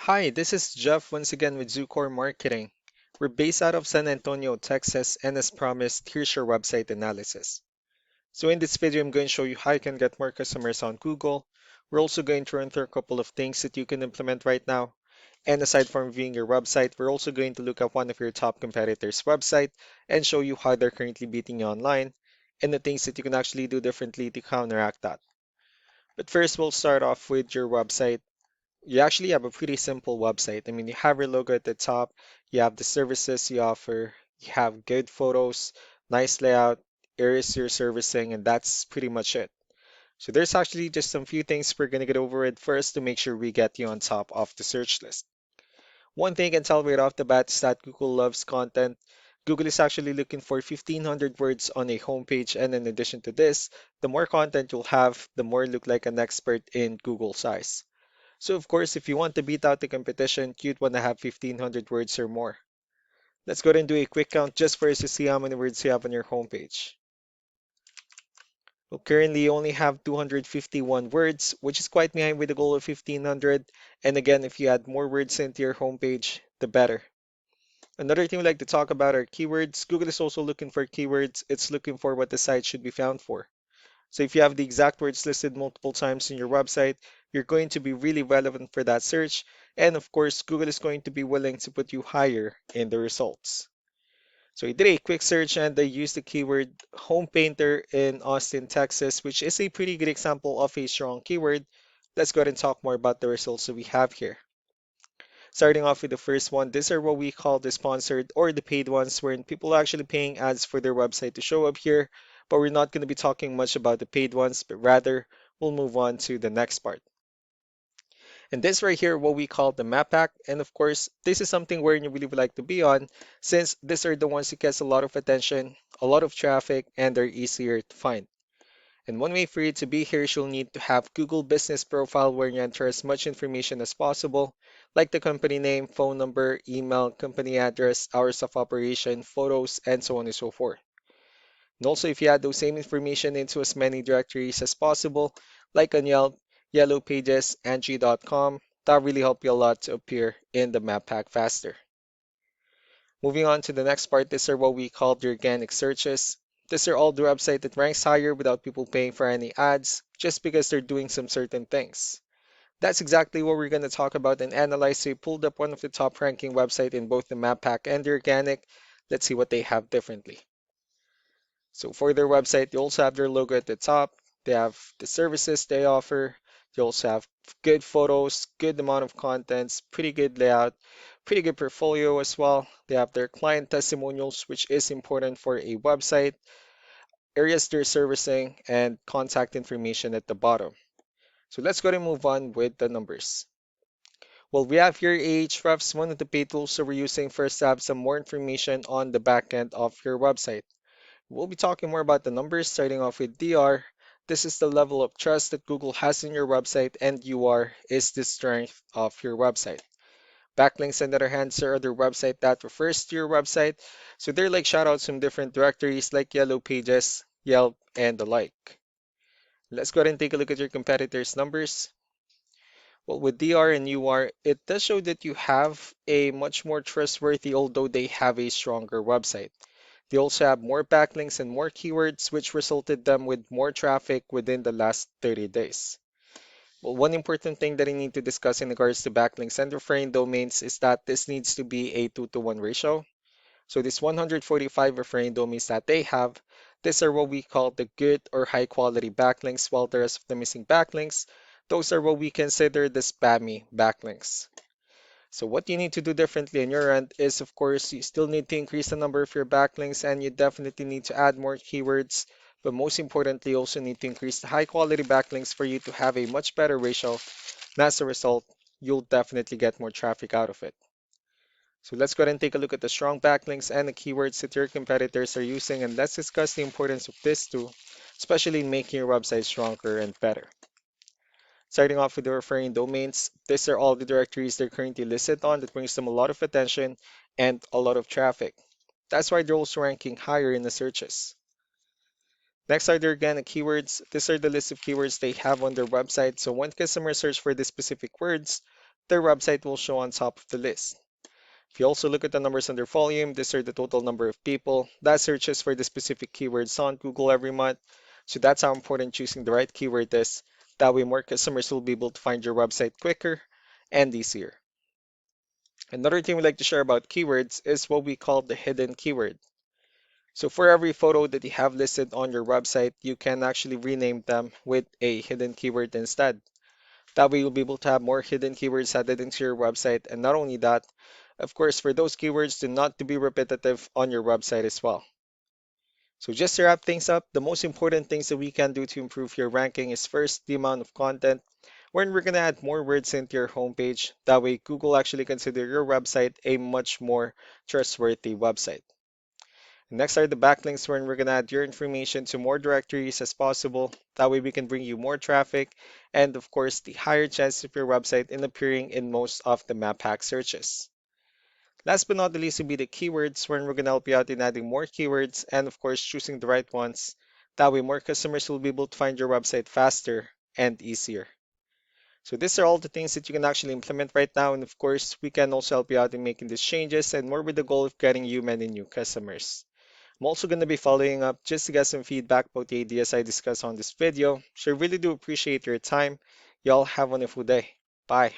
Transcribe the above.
Hi, this is Jeff once again with Zucore Marketing. We're based out of San Antonio, Texas, and as promised, here's your website analysis. So in this video, I'm going to show you how you can get more customers on Google. We're also going to run through a couple of things that you can implement right now. And aside from viewing your website, we're also going to look at one of your top competitors' website and show you how they're currently beating you online and the things that you can actually do differently to counteract that. But first, we'll start off with your website. You actually have a pretty simple website. I mean, you have your logo at the top, you have the services you offer, you have good photos, nice layout, areas you're servicing, and that's pretty much it. So there's actually just some few things we're gonna get over it first to make sure we get you on top of the search list. One thing I can tell right off the bat is that Google loves content. Google is actually looking for 1,500 words on a homepage, and in addition to this, the more content you'll have, the more you look like an expert in Google's eyes. So of course, if you want to beat out the competition, you'd want to have 1,500 words or more. Let's go ahead and do a quick count just for us to see how many words you have on your homepage. Well, currently you only have 251 words, which is quite behind with the goal of 1,500. And again, if you add more words into your homepage, the better. Another thing we like to talk about are keywords. Google is also looking for keywords. It's looking for what the site should be found for. So if you have the exact words listed multiple times in your website, you're going to be really relevant for that search. And of course, Google is going to be willing to put you higher in the results. So I did a quick search and I used the keyword home painter in Austin, Texas, which is a pretty good example of a strong keyword. Let's go ahead and talk more about the results that we have here. Starting off with the first one, these are what we call the sponsored or the paid ones, wherein people are actually paying ads for their website to show up here. But we're not going to be talking much about the paid ones, but rather we'll move on to the next part. And this right here, what we call the map pack. And of course, this is something where you really would like to be on, since these are the ones that gets a lot of attention, a lot of traffic, and they're easier to find. And one way for you to be here is you'll need to have Google Business Profile where you enter as much information as possible, like the company name, phone number, email, company address, hours of operation, photos, and so on and so forth. And also, if you add those same information into as many directories as possible, like on Yelp, Yellow Pages, Angie.com, that really help you a lot to appear in the map pack faster. Moving on to the next part, these are what we call the organic searches. These are all the website that ranks higher without people paying for any ads, just because they're doing some certain things. That's exactly what we're going to talk about and analyze. So we pulled up one of the top ranking website in both the map pack and the organic. Let's see what they have differently. So for their website, they also have their logo at the top. They have the services they offer. They also have good photos, good amount of contents, pretty good layout, pretty good portfolio as well. They have their client testimonials, which is important for a website, areas they're servicing, and contact information at the bottom. So let's go and move on with the numbers. Well, we have here Ahrefs, one of the paid tools that we're using first to have some more information on the back end of your website. We'll be talking more about the numbers, starting off with DR. This is the level of trust that Google has in your website, and UR is the strength of your website. Backlinks, on the other hand, are other website that refers to your website. So they're like shoutouts from different directories like Yellow Pages, Yelp, and the like. Let's go ahead and take a look at your competitors' numbers. Well, with DR and UR, it does show that you have a much more trustworthy, although they have a stronger website. They also have more backlinks and more keywords, which resulted them with more traffic within the last 30 days. Well, one important thing that I need to discuss in regards to backlinks and referring domains is that this needs to be a 2-to-1 ratio. So this 145 referring domains that they have, these are what we call the good or high quality backlinks, while the rest of the missing backlinks, those are what we consider the spammy backlinks. So what you need to do differently on your end is, of course, you still need to increase the number of your backlinks and you definitely need to add more keywords. But most importantly, you also need to increase the high quality backlinks for you to have a much better ratio. And as a result, you'll definitely get more traffic out of it. So let's go ahead and take a look at the strong backlinks and the keywords that your competitors are using, and let's discuss the importance of this too, especially in making your website stronger and better. Starting off with the referring domains, these are all the directories they're currently listed on that brings them a lot of attention and a lot of traffic. That's why they're also ranking higher in the searches. Next are the organic keywords. These are the list of keywords they have on their website. So when customers search for the specific words, their website will show on top of the list. If you also look at the numbers under volume, these are the total number of people that searches for the specific keywords on Google every month. So that's how important choosing the right keyword is. That way more customers will be able to find your website quicker and easier. Another thing we like to share about keywords is what we call the hidden keyword. So for every photo that you have listed on your website, you can actually rename them with a hidden keyword instead. That way you'll be able to have more hidden keywords added into your website. And not only that, of course, for those keywords to not to be repetitive on your website as well. So just to wrap things up, the most important things that we can do to improve your ranking is first the amount of content, when we're going to add more words into your homepage. That way Google actually consider your website a much more trustworthy website. Next are the backlinks wherein we're going to add your information to more directories as possible. That way we can bring you more traffic and of course the higher chance of your website in appearing in most of the map hack searches. Last but not the least will be the keywords wherein we're going to help you out in adding more keywords and of course choosing the right ones. That way more customers will be able to find your website faster and easier. So these are all the things that you can actually implement right now, and of course we can also help you out in making these changes and more with the goal of getting you many new customers. I'm also going to be following up just to get some feedback about the ideas I discussed on this video. So I really do appreciate your time. Y'all have a wonderful day. Bye.